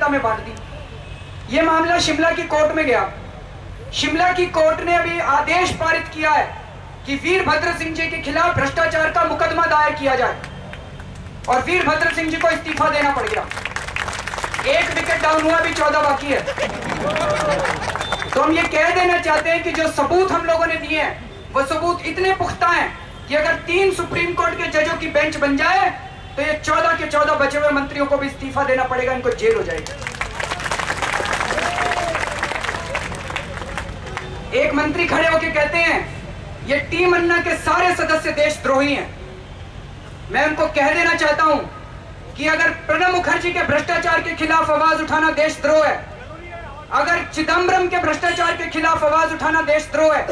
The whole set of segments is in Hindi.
जनता में बांट दी। ये मामला शिमला की कोर्ट में गया। शिमला की कोर्ट ने अभी आदेश पारित किया है कि वीरभद्र सिंह जी के खिलाफ भ्रष्टाचार का मुकदमा दायर किया जाए और वीरभद्र सिंह जी को इस्तीफा देना पड़ गया। 1 विकेट डाउन हुआ, अभी 14 बाकी है। तो हम ये कह देना चाहते हैं कि जो सबूत हम लोगों ने दिए हैं वो सबूत इतने पुख्ता हैं कि अगर 3 सुप्रीम कोर्ट के जजों की बेंच बन जाए तो ये 14 के 14 बचे हुए मंत्रियों को भी इस्तीफा देना पड़ेगा, इनको जेल हो जाएगी। एक मंत्री खड़े होकर कहते हैं ये टीम अन्ना के सारे सदस्य देशद्रोही हैं। मैं उनको कह देना चाहता हूं कि अगर प्रणब मुखर्जी के भ्रष्टाचार के खिलाफ आवाज उठाना देशद्रोह है, अगर चिदम्बरम के भ्रष्टाचार के खिलाफ आवाज उठाना देशद्रोह है,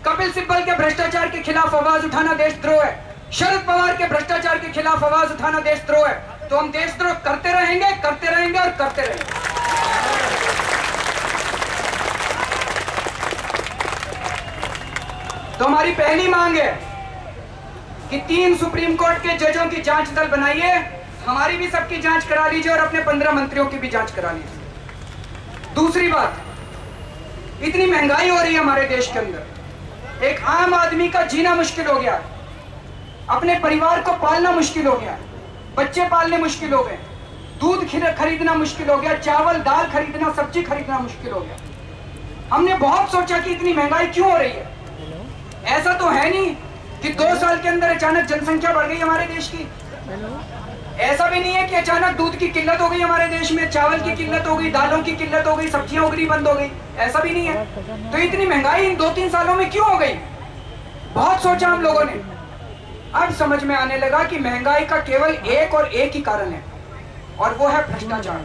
कपिल सिब्बल के भ्रष्टाचार के खिलाफ आवाज उठाना देशद्रोह है, शरद पवार के भ्रष्टाचार के खिलाफ आवाज उठाना देशद्रोह है, तो हम देशद्रोह करते रहेंगे और करते रहेंगे। तो हमारी पहली मांग है कि 3 सुप्रीम कोर्ट के जजों की जांच दल बनाइए, हमारी भी सबकी जांच करा लीजिए और अपने 15 मंत्रियों की भी जांच करा लीजिए। दूसरी बात, इतनी महंगाई हो रही है हमारे देश के अंदर, एक आम आदमी का जीना मुश्किल हो गया, अपने परिवार को पालना मुश्किल हो गया, बच्चे पालने मुश्किल हो गए, दूध खरीदना मुश्किल हो गया, चावल दाल खरीदना, सब्जी खरीदना मुश्किल हो गया। हमने बहुत सोचा कि इतनी महंगाई क्यों हो रही है। ऐसा तो है नहीं कि 2 साल के अंदर अचानक जनसंख्या बढ़ गई हमारे देश की। ऐसा भी नहीं है कि अचानक दूध की किल्लत हो गई हमारे देश में, चावल की किल्लत हो गई, दालों की किल्लत हो गई, सब्जियां उगनी बंद हो गई, ऐसा भी नहीं है। तो इतनी महंगाई इन 2-3 सालों में क्यों हो गई? बहुत सोचा हम लोगों ने, अब समझ में आने लगा कि महंगाई का केवल एक ही कारण है और वो है भ्रष्टाचार।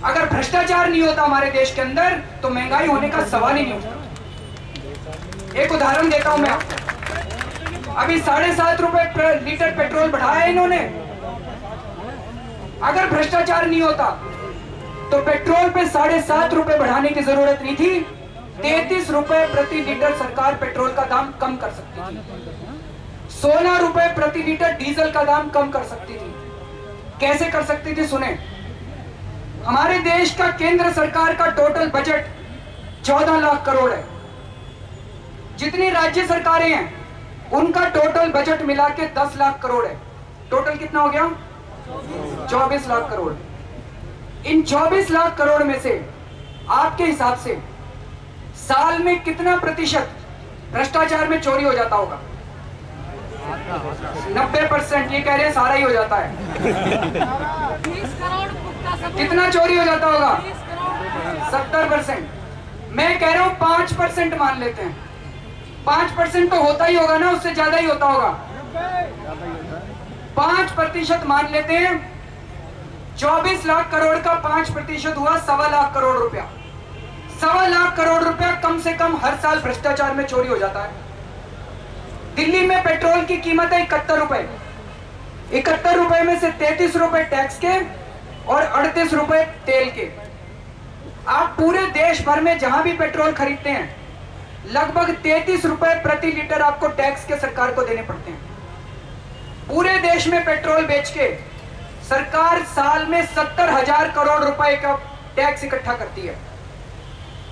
अगर भ्रष्टाचार नहीं होता हमारे देश के अंदर तो महंगाई होने का सवाल ही नहीं उठता। एक उदाहरण देता हूं मैं आपको। अभी 7.5 रुपए लीटर पेट्रोल बढ़ाया है इन्होंने। अगर भ्रष्टाचार नहीं होता तो पेट्रोल पे 7.5 रुपए बढ़ाने की जरूरत नहीं थी, 33 रुपए प्रति लीटर सरकार पेट्रोल का दाम कम कर सकती थी, 16 रुपए प्रति लीटर डीजल का दाम कम कर सकती थी। कैसे कर सकती थी सुने। हमारे देश का केंद्र सरकार का टोटल बजट 14 लाख करोड़ है। जितनी राज्य सरकारें हैं उनका टोटल बजट मिला के 10 लाख करोड़ है। टोटल कितना हो गया? 24 लाख करोड़। इन 24 लाख करोड़ में से आपके हिसाब से साल में कितना प्रतिशत भ्रष्टाचार में चोरी हो जाता होगा? 90%। ये कह रहे हैं सारा ही हो जाता है। कितना चोरी हो जाता होगा? 70%। मैं कह रहा हूं 5% मान लेते हैं। 5% तो होता ही होगा ना, उससे ज्यादा ही होता होगा। 5% मान लेते हैं। 24 लाख करोड़ का 5% हुआ 1.25 लाख करोड़ रुपया। 1.25 लाख करोड़ रुपया कम से कम हर साल भ्रष्टाचार में चोरी हो जाता है। दिल्ली में पेट्रोल की कीमत है 71 रुपए। 71 रुपए में से 33 रुपए टैक्स के और 38 रुपए तेल के। आप पूरे देश भर में जहां भी पेट्रोल खरीदते हैं लगभग 33 रुपए प्रति लीटर आपको टैक्स के सरकार को देने पड़ते हैं। पूरे देश में पेट्रोल बेच के सरकार साल में 70,000 करोड़ रुपए का टैक्स इकट्ठा करती है।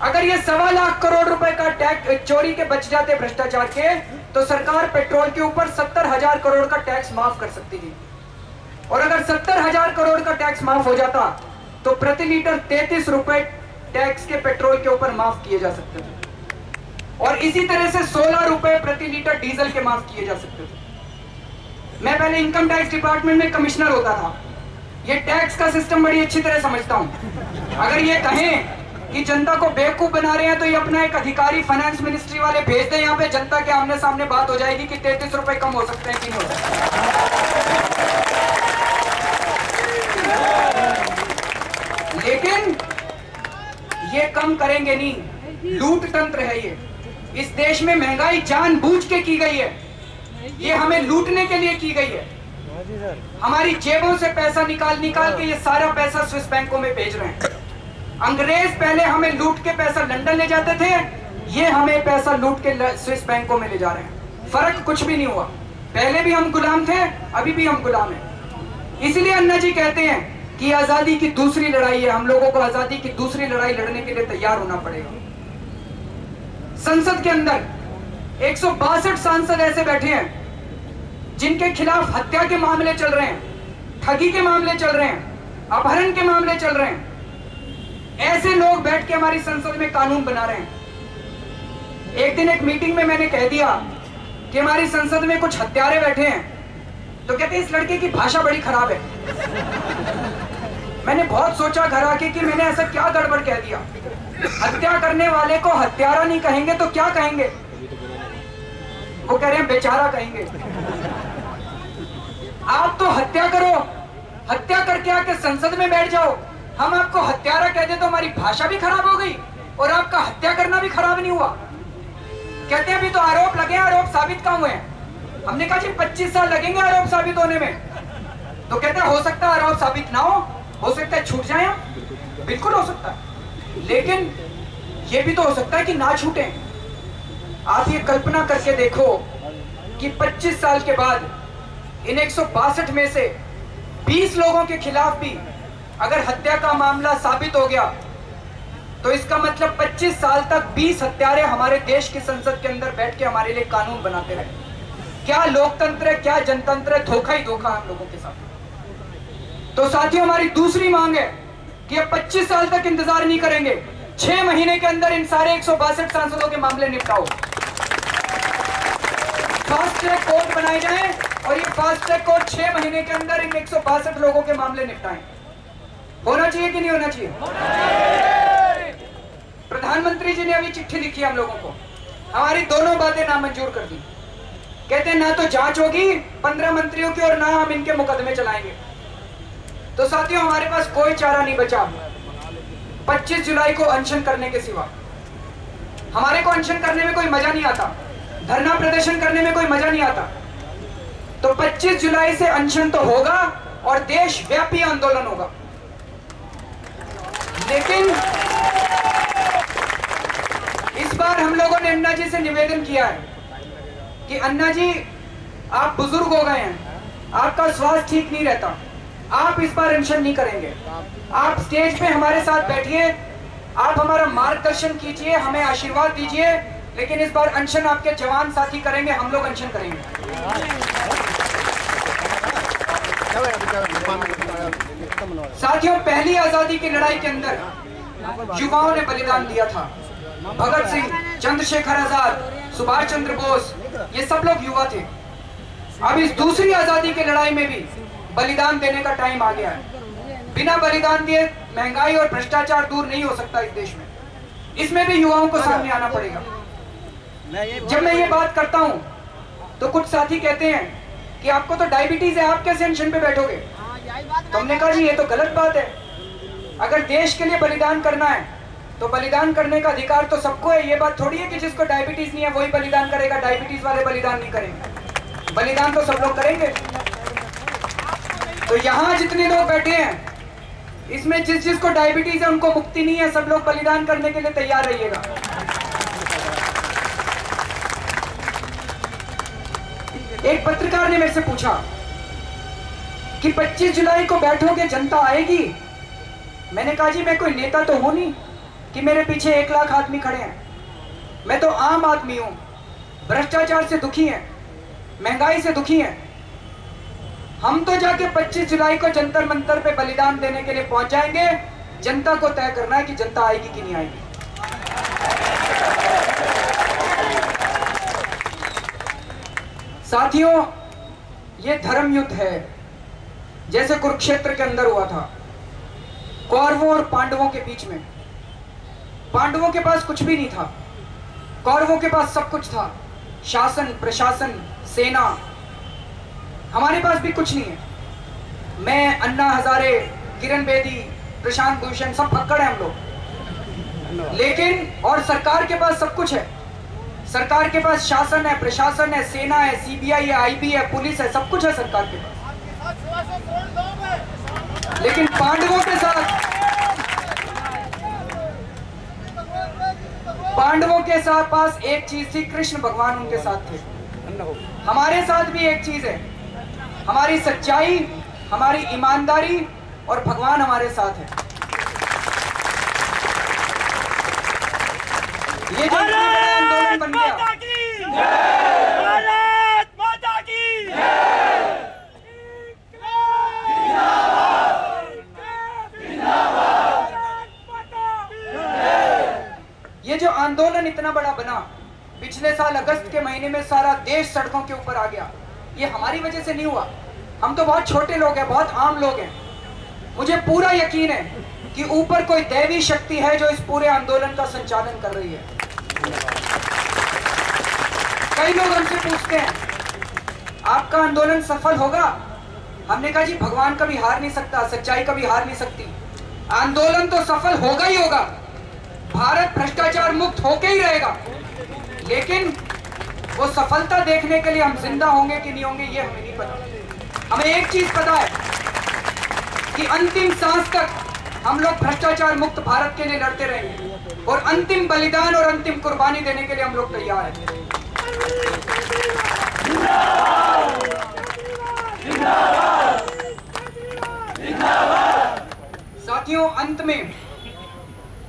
अगर ये 1.25 लाख करोड़ रुपए का टैक्स चोरी के बच जाते भ्रष्टाचार के, तो सरकार पेट्रोल के ऊपर 70,000 करोड़ का टैक्स माफ कर सकती थी। और अगर 70,000 करोड़ का टैक्स माफ हो जाता तो प्रति लीटर 33 रुपए टैक्स के पेट्रोल के ऊपर माफ किए जा सकते थे और इसी तरह से 16 रुपए प्रति लीटर डीजल के माफ किए जा सकते थे। मैं पहले इनकम टैक्स डिपार्टमेंट में कमिश्नर होता था। ये टैक्स का सिस्टम बड़ी अच्छी तरह समझता हूं। अगर ये कहें कि जनता को बेवकूफ बना रहे हैं तो ये अपना एक अधिकारी फाइनेंस मिनिस्ट्री वाले भेज दें यहाँ पे, जनता के आमने सामने बात हो जाएगी कि 33 रुपए कम हो सकते हैं कि नहीं हो सकते। लेकिन ये कम करेंगे नहीं, लूट तंत्र है ये। इस देश में महंगाई जानबूझ के की गई है, ये हमें लूटने के लिए की गई है। हमारी जेबों से पैसा निकाल के ये सारा पैसा स्विस बैंकों में भेज रहे हैं। अंग्रेज पहले हमें लूट के पैसा लंदन ले जाते थे, ये हमें पैसा लूट के स्विस बैंकों में ले जा रहे हैं। फर्क कुछ भी नहीं हुआ। पहले भी हम गुलाम थे, अभी भी हम गुलाम हैं। इसलिए अन्ना जी कहते हैं कि आजादी की दूसरी लड़ाई है। हम लोगों को आजादी की दूसरी लड़ाई लड़ने के लिए तैयार होना पड़ेगा। संसद के अंदर 162 सांसद ऐसे बैठे हैं जिनके खिलाफ हत्या के मामले चल रहे हैं, ठगी के मामले चल रहे हैं, अपहरण के मामले चल रहे हैं। ऐसे लोग बैठ के हमारी संसद में कानून बना रहे हैं। एक दिन एक मीटिंग में मैंने कह दिया कि हमारी संसद में कुछ हत्यारे बैठे हैं, तो कहते हैं इस लड़के की भाषा बड़ी खराब है। मैंने बहुत सोचा घर आके कि मैंने ऐसा क्या गड़बड़ कह दिया। हत्या करने वाले को हत्यारा नहीं कहेंगे तो क्या कहेंगे? वो कह रहे हैं बेचारा कहेंगे। आप तो हत्या करो, हत्या करके आके संसद में बैठ जाओ। हम आपको हत्यारा कह दे तो हमारी भाषा भी खराब हो गई और आपका हत्या करना भी खराब नहीं हुआ। कहते हैं अभी तो आरोप लगे, आरोप साबित कहाँ हुए हैं? हमने कहा जी 25 साल लगेंगे आरोप साबित होने में। तो कहते हैं हो सकता है आरोप साबित ना हो सकता है छूट जाए। बिल्कुल हो सकता है, लेकिन यह भी तो हो सकता है कि ना छूटे। आप ये कल्पना करके देखो कि 25 साल के बाद इन 162 में से 20 लोगों के खिलाफ भी अगर हत्या का मामला साबित हो गया तो इसका मतलब 25 साल तक 20 हत्यारे हमारे देश की संसद के अंदर बैठ के हमारे लिए कानून बनाते रहे। क्या लोकतंत्र है, क्या जनतंत्र है? धोखा ही धोखा हम लोगों के साथ। तो साथियों, हमारी दूसरी मांग है कि अब 25 साल तक इंतजार नहीं करेंगे, 6 महीने के अंदर इन सारे 162 सांसदों के मामले निपटाओ। फास्ट ट्रैक कोर्ट बनाए जाएं और ये फास्ट ट्रैक कोर्ट 6 महीने के अंदर इन 162 लोगों के मामले निपटाएं। होना चाहिए कि नहीं होना चाहिए? प्रधानमंत्री जी ने अभी चिट्ठी लिखी हम लोगों को, हमारी दोनों बातें नामंजूर कर दी। कहते हैं ना तो जांच होगी 15 मंत्रियों की और ना हम इनके मुकदमे चलाएंगे। तो साथियों, हमारे पास कोई चारा नहीं बचा 25 जुलाई को अनशन करने के सिवा। हमारे को अनशन करने में कोई मजा नहीं आता, धरना प्रदर्शन करने में कोई मजा नहीं आता। तो 25 जुलाई से अनशन तो होगा और देशव्यापी आंदोलन होगा। लेकिन इस बार हम लोगों ने अन्ना जी से निवेदन किया है कि अन्ना जी, आप बुजुर्ग हो गए हैं, आपका स्वास्थ्य ठीक नहीं रहता, आप इस बार अनशन नहीं करेंगे। आप स्टेज पे हमारे साथ बैठिए, आप हमारा मार्गदर्शन कीजिए, हमें आशीर्वाद दीजिए, लेकिन इस बार अनशन आपके जवान साथी करेंगे, हम लोग अनशन करेंगे। साथियों, पहली आजादी की लड़ाई के अंदर युवाओं ने बलिदान दिया था। भगत सिंह, चंद्रशेखर आजाद, सुभाष चंद्र बोस, ये सब लोग युवा थे। अब इस दूसरी आजादी की लड़ाई में भी बलिदान देने का टाइम आ गया है। बिना बलिदान दिए महंगाई और भ्रष्टाचार दूर नहीं हो सकता इस देश में। इसमें भी युवाओं को सामने आना पड़ेगा। जब मैं ये बात करता हूं तो कुछ साथी कहते हैं कि आपको तो डायबिटीज है, आप कैसे अनशन पे बैठोगे? तो हमने कहा जी ये तो गलत बात है। अगर देश के लिए बलिदान करना है तो बलिदान करने का अधिकार तो सबको है। ये बात थोड़ी है कि जिसको डायबिटीज नहीं है वही बलिदान करेगा, डायबिटीज वाले बलिदान नहीं करेंगे। बलिदान तो सब लोग करेंगे। तो यहाँ जितने लोग बैठे हैं, इसमें जिसको डायबिटीज है उनको मुक्ति नहीं है, सब लोग बलिदान करने के लिए तैयार रहिएगा। एक पत्रकार ने मेरे से पूछा कि 25 जुलाई को बैठोगे, जनता आएगी? मैंने कहा जी मैं कोई नेता तो हूं नहीं कि मेरे पीछे 1 लाख आदमी खड़े हैं। मैं तो आम आदमी हूं, भ्रष्टाचार से दुखी हैं, महंगाई से दुखी हैं। हम तो जाके 25 जुलाई को जंतर मंतर पे बलिदान देने के लिए पहुंच जाएंगे। जनता को तय करना है कि जनता आएगी कि नहीं आएगी। साथियों, ये धर्म युद्ध है, जैसे कुरुक्षेत्र के अंदर हुआ था कौरवों और पांडवों के बीच में। पांडवों के पास कुछ भी नहीं था, कौरवों के पास सब कुछ था, शासन, प्रशासन, सेना। हमारे पास भी कुछ नहीं है। मैं, अन्ना हजारे, किरण बेदी, प्रशांत भूषण, सब फक्कड़ हैं हम लोग। लेकिन और सरकार के पास सब कुछ है। सरकार के पास शासन है, प्रशासन है, सेना है, सीबीआई है, आईबी है, पुलिस है, सब कुछ है सरकार के पास। लेकिन पांडवों के साथ पास एक चीज थी, कृष्ण भगवान उनके साथ थे। हमारे साथ भी एक चीज है, हमारी सच्चाई, हमारी ईमानदारी और भगवान हमारे साथ है। ये जो आंदोलन बन गया, ये जो आंदोलन इतना बड़ा बना, पिछले साल अगस्त के महीने में सारा देश सड़कों के ऊपर आ गया, ये हमारी वजह से नहीं हुआ। हम तो बहुत छोटे लोग हैं, बहुत आम लोग हैं। मुझे पूरा यकीन है कि ऊपर कोई दैवी शक्ति है जो इस पूरे आंदोलन का संचालन कर रही है। कई लोग हमसे पूछते हैं आपका आंदोलन सफल होगा? हमने कहा जी भगवान कभी हार नहीं सकता, सच्चाई कभी हार नहीं सकती। आंदोलन तो सफल होगा ही होगा, भारत भ्रष्टाचार मुक्त होके ही रहेगा, लेकिन वो सफलता देखने के लिए हम जिंदा होंगे कि नहीं होंगे ये हमें नहीं पता। हमें एक चीज पता है कि अंतिम सांस तक हम लोग भ्रष्टाचार मुक्त भारत के लिए लड़ते रहेंगे और अंतिम बलिदान और अंतिम कुर्बानी देने के लिए हम लोग तैयार हैं। साथियों, अंत में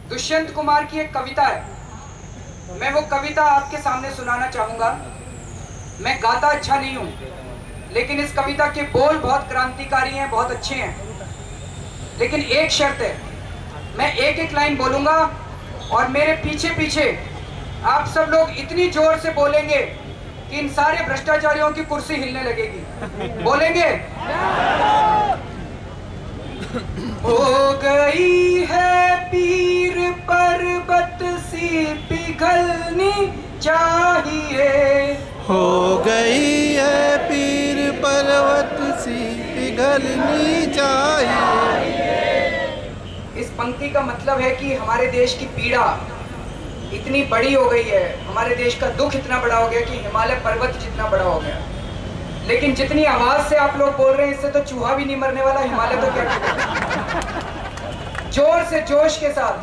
दुष्यंत कुमार की एक कविता है, मैं वो कविता आपके सामने सुनाना चाहूंगा। मैं गाता अच्छा नहीं हूं, लेकिन इस कविता के बोल बहुत क्रांतिकारी हैं, बहुत अच्छे हैं, लेकिन एक शर्त है, मैं एक एक लाइन बोलूंगा और मेरे पीछे पीछे आप सब लोग इतनी जोर से बोलेंगे कि इन सारे भ्रष्टाचारियों की कुर्सी हिलने लगेगी। बोलेंगे? हो गई है पीर पर्वत सी पिघलनी चाहिए, हो गई है पीर पर्वत सी पिघलनी चाहिए। इस पंक्ति का मतलब है कि हमारे देश की पीड़ा इतनी बड़ी हो गई है, हमारे देश का दुख इतना बड़ा हो गया कि हिमालय पर्वत जितना बड़ा हो गया। लेकिन जितनी आवाज से आप लोग बोल रहे हैं, इससे तो चूहा भी नहीं मरने वाला, हिमालय तो क्या। जोर से जोश के साथ,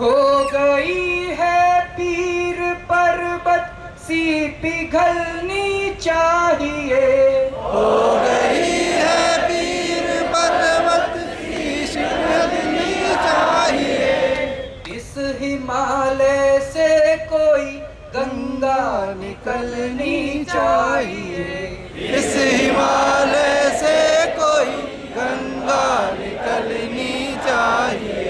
हो गई है पीर पर्वत सी पिघलनी चाहिए, हो गई है पीर पर्वत सी पिघलनी चाहिए। इस हिमालय से कोई गंगा निकलनी चाहिए, इस हिमालय से कोई गंगा निकलनी चाहिए।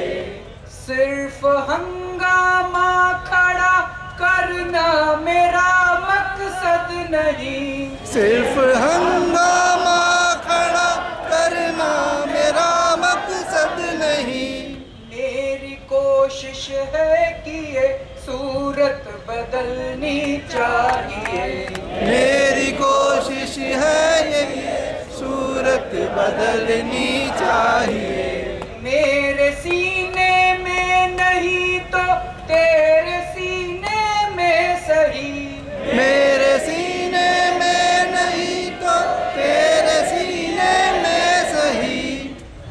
सिर्फ हंगामा खड़ा करना मेरा मकसद नहीं, सिर्फ हंगामा खड़ा करना मेरा मकसद नहीं। मेरी कोशिश है कि ये सूरत बदलनी चाहिए, मेरी कोशिश है ये सूरत बदलनी चाहिए। मेरे सीने में नहीं तो तेरे सीने में सही, मेरे सीने में नहीं तो तेरे सीने में सही।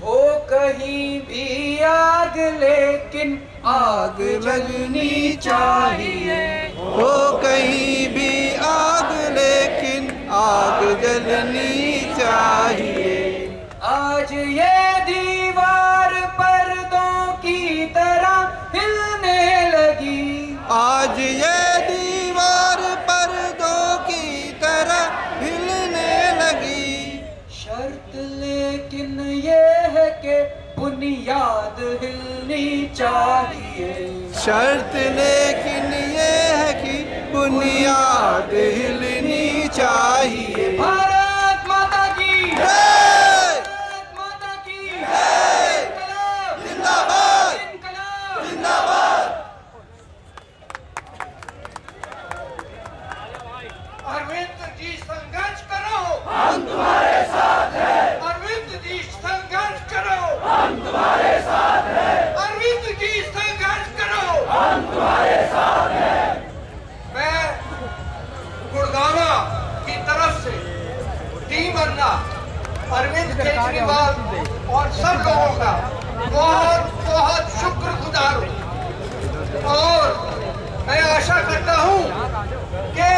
हो कहीं भी आग लेकिन आग लगनी चाहिए, हो कहीं भी आग लेकिन आग जलनी चाहिए। आज ये दीवार पर्दों की तरह हिलने लगी, आज ये दीवार पर्दों की तरह हिलने लगी। शर्त लेकिन ये है कि बुनियाद हिलनी चाहिए, शर्त लेकिन ये है कि बुनियाद हिलनी चाहिए। भारत माता की जय! भारत माता की जय! इनकलाब जिंदाबाद! इनकलाब। जिंदाबाद! अरविंद जी संघर्ष करो, हम तुम्हारे साथ हैं। अरविंद जी संघर्ष करो, हम तुम्हारे साथ हैं। अरविंद जी संघर्ष करो, हम तुम्हारे साथ हैं। मैं गुड़गावा की तरफ से टीम अन्ना, अरविंद केजरीवाल और सब लोगों का बहुत बहुत शुक्रगुजार हूँ और मैं आशा करता हूँ कि